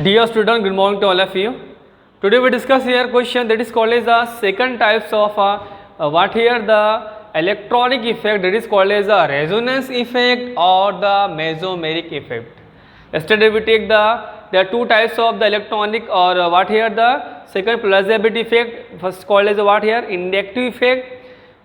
Dear student, good morning to all of you. Today we discuss here question that is called as the second types of what here the electronic effect that is called as the resonance effect or the mesomeric effect. Yesterday we take there are two types of the electronic or what here the second plausibility effect, first called as what here inductive effect.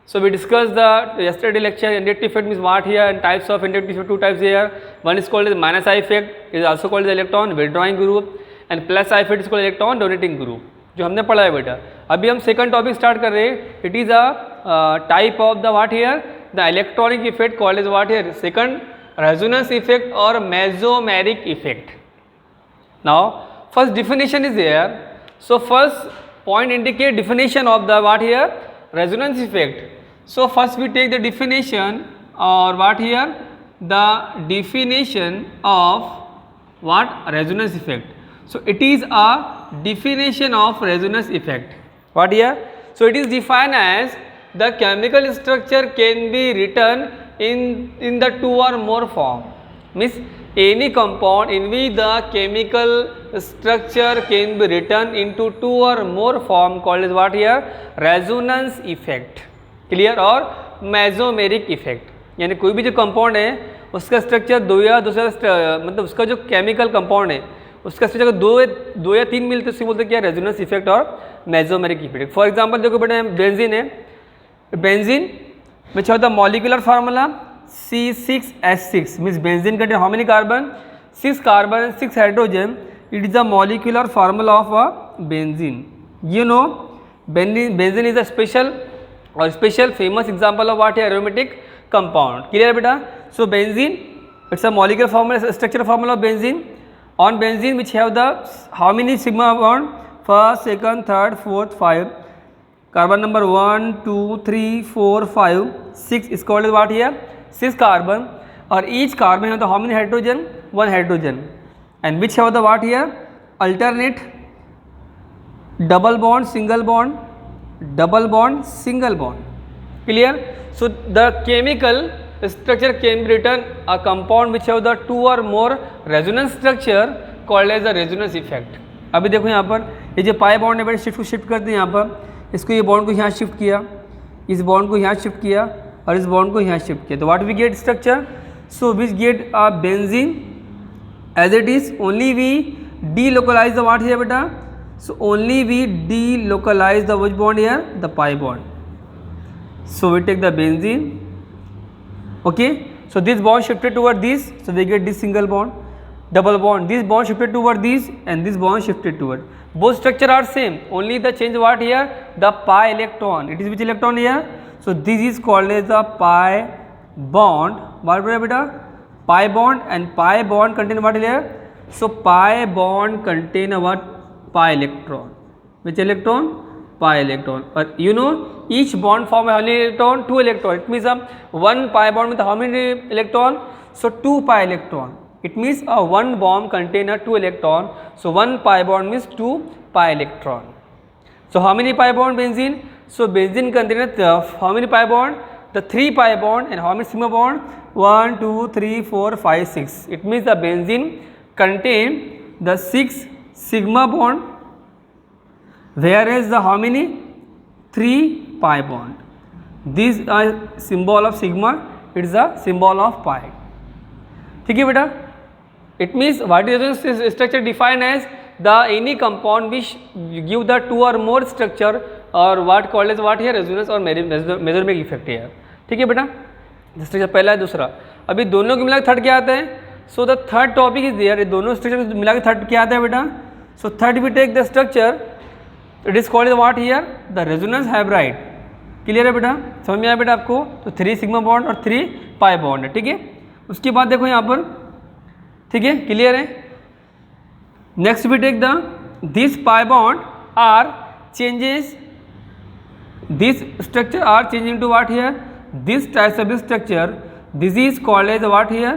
So we discussed the yesterday lecture inductive effect means what here and types of inductive effect, two types here. One is called as minus I effect, is also called as electron withdrawing group, and plus I effect is called electron donating group, जो हमने पढ़ा है बेटा. अभी हम second topic start कर रहे हैं. It is a type of the what here the electronic effect called as what here second resonance effect और mesomeric effect. Now first definition is there. So first point indicate definition of the what here resonance effect. So first we take the definition or what here the definition of what resonance effect. So it is a definition of resonance effect. What here? So it is defined as the chemical structure can be written in the two or more form. Means any compound in which the chemical structure can be written into two or more form called as what here resonance effect. Clear. और mesomeric effect यानी कोई भी जो compound है उसका structure दो या दूसरा मतलब उसका जो केमिकल कंपाउंड है उसका स्ट्रक्चर दो या तीन मिलते उससे बोलते क्या रेजोनेंस इफेक्ट और मेसोमेरिक इफेक्ट. फॉर एग्जांपल देखो बेटा बेंजीन है. Benzene which have the molecular formula C6H6 means benzene contain how many carbon? 6 carbon and 6 hydrogen. It is the molecular formula of a benzene. You know benzene is a special famous example of what aromatic compound. Clear beta? So benzene it's a molecular formula, structure formula of benzene. On benzene which have the how many sigma bond? First, second, third, fourth, 5. Carbon number 1, 2, 3, 4, 5, 6 is called as what here? 6 carbon, or each carbon have the how many hydrogen? 1 hydrogen, and which have the what here? Alternate double bond, single bond, double bond, single bond. Clear? So the chemical structure can be written a compound which have the two or more resonance structure called as the resonance effect. अभी देखो यहाँ पर ये जो pi bond है बेटा shift करते हैं यहाँ पर, इसको ये बॉन्ड को यहाँ शिफ्ट किया, इस बॉन्ड को यहाँ शिफ्ट किया और इस बॉन्ड को यहाँ शिफ्ट किया, तो what we get structure? So which get a benzene as it is only we delocalize the what here beta? So only we delocalize the which bond here? The pi bond. So we take the benzene. Okay, so this bond shifted toward this, so we get this single bond, double bond. This bond shifted toward this and this bond shifted toward. Both structure are same, only the change what here? The pi electron. It is which electron here? So this is called as a pi bond. What beta? Pi bond, and pi bond contain what here? So pi bond contain a what? Pi electron. Which electron? Pi electron. But you know each bond form how many electron? 2 electron. It means one pi bond with how many electron? So 2 pi electron. It means a one bond contain a 2 electron. So one pi bond means 2 pi electron. So how many pi bond benzene? So benzene contains how many pi bond? The 3 pi bond, and how many sigma bond? 1, 2, 3, 4, 5, 6. It means the benzene contain the 6 sigma bond, whereas the how many? 3 pi bond. These are symbol of sigma, it is a symbol of pi. ठीक है बेटा? It means what is the structure defined as the any compound which give the two or more structure or what called as what here resonance और mesomeric effect है. ठीक है बेटा? Structure पहला है, दूसरा. अभी दोनों को मिला के थर्ड क्या आता है? So the third topic is there. दोनों स्ट्रक्चर मिला के थर्ड क्या आता है बेटा? So third we take the structure it is called what here the resonance hybrid. Clear है बेटा? समझ में आया बेटा आपको? तो 3 सिग्मा बॉन्ड और 3 पाई बॉन्ड है. ठीक है, उसके बाद देखो यहाँ पर. ठीक है, क्लियर है? Next we take the this pi bond are changes, this structure are changing to what here? This types of structure, this is called as what here?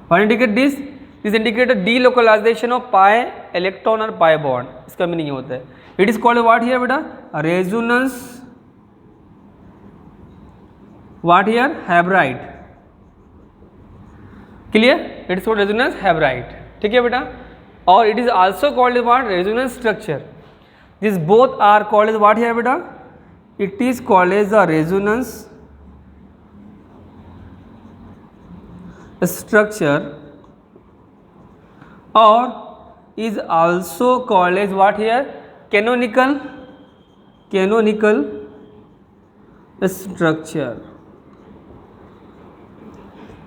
What indicate this? This indicate a delocalization of pi electron or pi bond. इसका meaning होता है. It is called what here बेटा? Resonance what here? Habride. Clear? It is called resonance habride. ठीक है बेटा, और it is also called as what, resonance structure. This both are called as what here बेटा, it is called as the resonance structure और is also called as what here, canonical structure।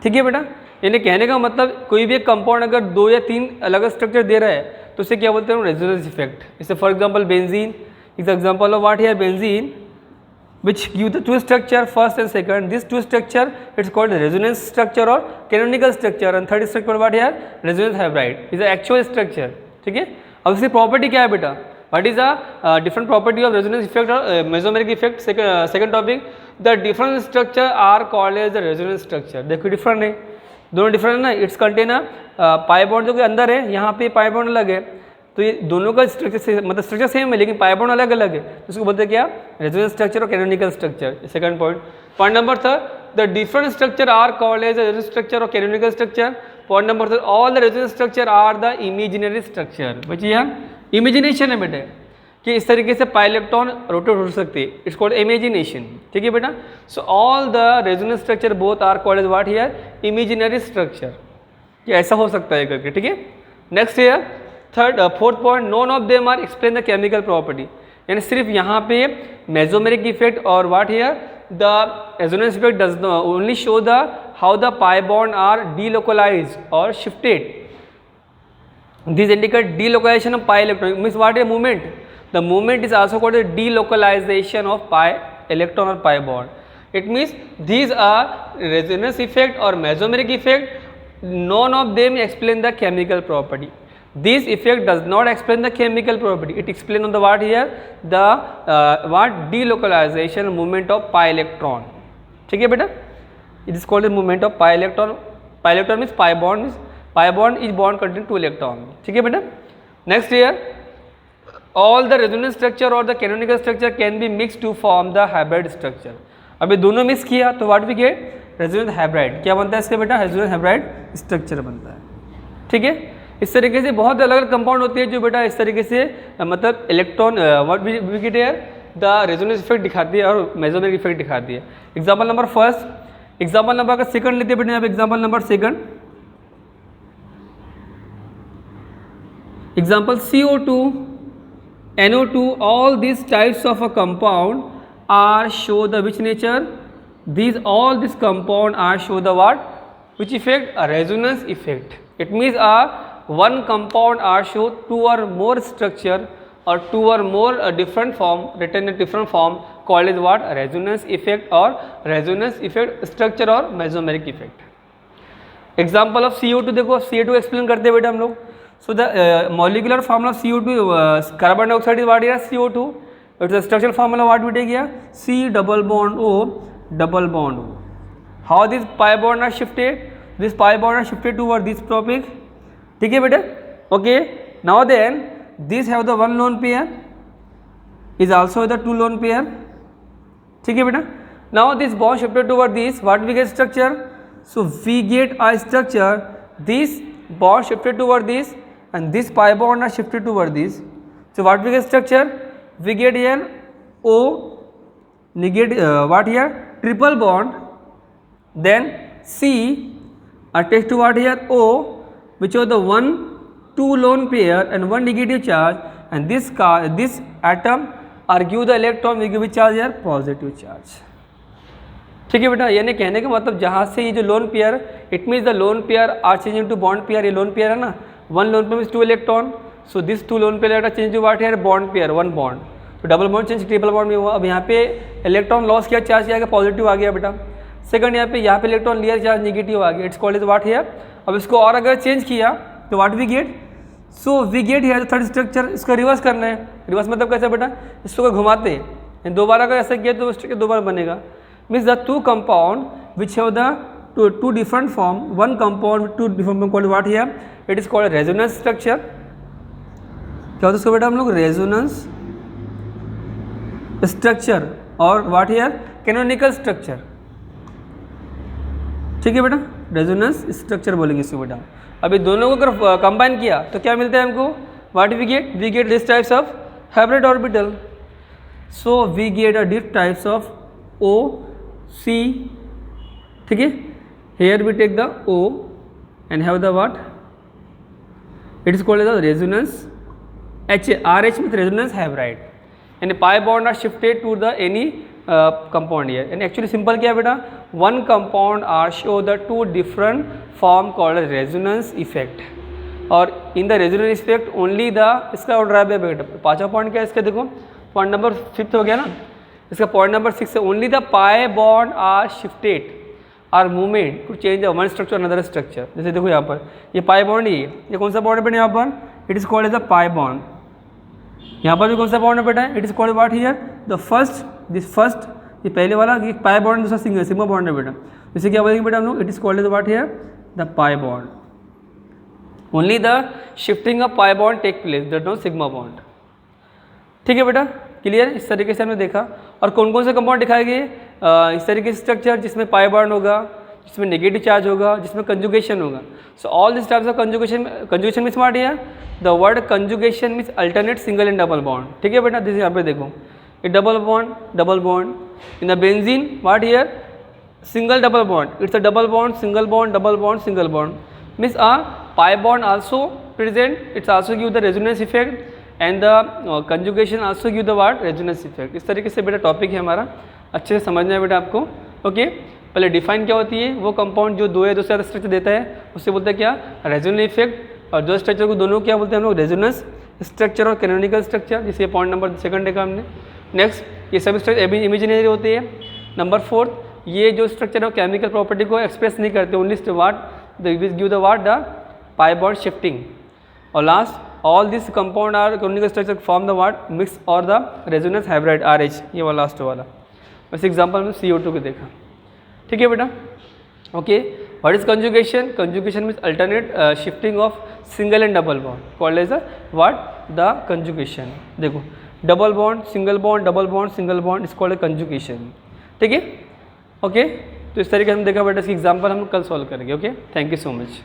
ठीक है बेटा, यानी कहने का मतलब कोई भी एक कंपाउंड अगर 2 या 3 अलग स्ट्रक्चर दे रहा है तो उसे क्या बोलते हैं, रेजोनेंस इफेक्ट। जैसे for example benzene is example of what here, benzene which give the 2 structure first and second. This 2 structure it's called resonance structure or canonical structure, and third structure what here, resonance hybrid is the actual structure। ठीक है, अब इसकी property क्या है बेटा, what is the different property of resonance effect और mesomeric effect. Second topic, the different structure are called as the resonance structure. देखो different है, दोनों डिफरेंट है ना, इट्स कंटेन पाई बॉन्ड जो कि अंदर है, यहाँ पे पाई बॉन्ड अलग है, तो ये दोनों का स्ट्रक्चर मतलब स्ट्रक्चर सेम है लेकिन पाई बॉन्ड अलग अलग है, तो उसको बोलते हैं क्या, रेजोनेंस स्ट्रक्चर और canonical structure. Second point. Point number 3, the different structure are called as resonance structure और canonical structure. Point number 3, all the resonance structure are the imaginary structure. बच्चे यार इमेजिनेशन है बेटे कि इस तरीके से पाई इलेक्ट्रॉन रोटेट हो सकते हैं, इट्स कॉल्ड इमेजिनेशन। ठीक है बेटा, so all the resonance structure both are called as what here, imaginary structure. ये ऐसा हो सकता है करके। ठीक है, next here fourth point, none of them are explain the chemical property. यानी सिर्फ यहाँ पे मेसोमेरिक इफेक्ट और what here the resonance effect does only show the how the pi bond are delocalized or shifted. These indicate delocalization of pi electron. Means what is movement? The movement is also called the delocalization of pi electron or pi bond. It means these are resonance effect or mesomeric effect. None of them explain the chemical property. This effect does not explain the chemical property. It explains on the what here, the what delocalization movement of pi electron. ठीक है बेटा, it is called the movement of pi electron. Pi electron means pi bond, means pi bond is bond containing 2 electron. ठीक है बेटा, next here, all the resonance structure or the canonical structure can be mixed to form the hybrid structure. अब ये दोनों mix किया तो what we get, resonance hybrid। क्या बनता है इसका बेटा, resonance hybrid structure बनता है। ठीक है, इस तरीके से बहुत अलग अलग कंपाउंड होते हैं जो बेटा इस तरीके से मतलब electron what we get here, the resonance effect दिखाती है और मेसोमेरिक इफेक्ट दिखाती है। Example number first, example number का सेकंड लेते हैं बेटा, यहाँ पे example number second, example CO2, NO2, all this types of a compound are show the which nature, these all this compound are show the what, which effect, a resonance effect. It means one compound are show 2 or more structure or 2 or more different form, written in different form, called as what, a resonance effect or resonance effect structure or mesomeric effect. Example of CO2 देखो, CO2 explain करते हैं बेटा हम लोग। सो द molecular formula CO2, carbon dioxide is what here, CO2, it's the structural formula what we take here, C double bond O double bond O. How these pi bond are shifted, this pi bond are shifted toward this topic। ठीक है बेटा, okay, now then this have the 1 lone pair is also the 2 lone pair। ठीक है बेटा, now this bond shifted toward this, what we get structure, so we get a structure, this bond shifted toward this and this pi bond are shifted toward this, so what we get structure, we get here O negate what here, triple bond, then C attached to what here, O, which are the 1 2 lone pair and 1 negative charge, and this atom are give the electron, we give charge here, positive charge। ठीक है बेटा, यानी कहने का मतलब जहाँ से ये जो lone pair, it means the lone pair are changing to bond pair. ये लोन पेयर है ना, 1 lone pair means 2 electron, so this 2 lone pair change to what here, bond pair 1 bond, तो double bond change triple bond में हुआ। अब यहाँ पे electron loss किया, चार्ज किया गया, पॉजिटिव आ गया बेटा। सेकंड यहाँ पे इलेक्ट्रॉन लिया, चार्ज नेगेटिव आ गया, it's called is what here. अब इसको और अगर चेंज किया तो what we get, so we get here third structure. इसको रिवर्स करना है, रिवर्स मतलब कैसे बेटा, इसको घुमाते हैं, दोबारा अगर ऐसा किया तो स्ट्रक्चर दोबारा बनेगा। Means the 2 compound which have the two different form, 1 compound with 2 different form called what here, it is called resonance structure. क्या होता है उसको बेटा हम लोग, रेजोनेंस स्ट्रक्चर और व्हाट हियर, कैनोनिकल स्ट्रक्चर। ठीक है बेटा, रेजोनेंस स्ट्रक्चर बोलेंगे इसको बेटा। अभी दोनों को अगर कंबाइन किया तो क्या मिलता है हमको, what we get this types of hybrid orbital. So we get a diff types of O C. ठीक है, here we take the O and have the what, it is called as the resonance. RH means resonance hybrid, and pi bond are shifted to the any compound here. And actually simple क्या है बेटा, one compound are show the two different form called as resonance effect. और in the resonance effect only the, इसका और drive है बेटा, पाँचवा point क्या है इसका, देखो पॉइंट नंबर 5 हो गया ना, इसका पॉइंट नंबर 6 है, only the pi bond are shifted are movement to change one structure another structure. जैसे देखो यहाँ पर ये पाई बॉन्ड ही है, ये कौन सा बॉन्ड है बेटा यहाँ पर, it is called as a pi bond. यहाँ पर भी कौन सा बॉन्ड है बेटा, it is called what here, the first, this first, ये पहले वाला ये पाई बॉन्ड, दूसरा सिग्मा बॉन्ड है बेटा. इसे क्या बोलेंगे बेटा हम लोग, it is called as what here, the pi bond. Only the shifting of pi bond take place, that not sigma bond. ठीक है बेटा, क्लियर. इस तरीके से हमने देखा. और कौन कौन से कंपाउंड दिखाए गए, इस तरीके से स्ट्रक्चर जिसमें पाई बॉन्ड होगा, जिसमें नेगेटिव चार्ज होगा, जिसमें कंजुगेशन होगा. So all this types of conjugation means what here, the word conjugation means alternate single and double bond. ठीक है बेटा, दिस यहाँ पे देखो ये double bond in the benzene, what here, single double bond, it's a double bond single bond double bond single bond. Means a pi bond also present, it's also give the resonance effect and the conjugation also give the what, resonance effect. इस तरीके से बेटा topic है हमारा, अच्छे से समझना है बेटा आपको. ओके, पहले डिफाइन क्या होती है, वो कंपाउंड जो दो या दो से ज़्यादा स्ट्रक्चर देता है उसे बोलते हैं क्या, रेजोनेंस इफेक्ट. और दो स्ट्रक्चर को दोनों क्या बोलते हैं हम लोग, रेजोनेंस स्ट्रक्चर और कैनोनिकल स्ट्रक्चर, जिसके पॉइंट नंबर 2 देखा हमने. नेक्स्ट, ये सब स्ट्रक्चर इमेजिनरी होती है. नंबर 4, ये जो स्ट्रक्चर है केमिकल प्रॉपर्टी को एक्सप्रेस नहीं करते, only what the give the what, the pi bond shifting. और last, all these compound are canonical structure form the what, mix or the resonance hybrid RH. ये वाला last वाला बस example में CO2 को देखा. ठीक है बेटा. Okay, what is conjugation, conjugation means alternate shifting of single and double bond, called as what, the conjugation. देखो double bond single bond double bond single bond is called conjugation. ठीक है. Okay, तो इस तरीके से हम देखा बेटा, इसकी एग्जांपल हम कल सॉल्व करेंगे. Okay, thank you so much.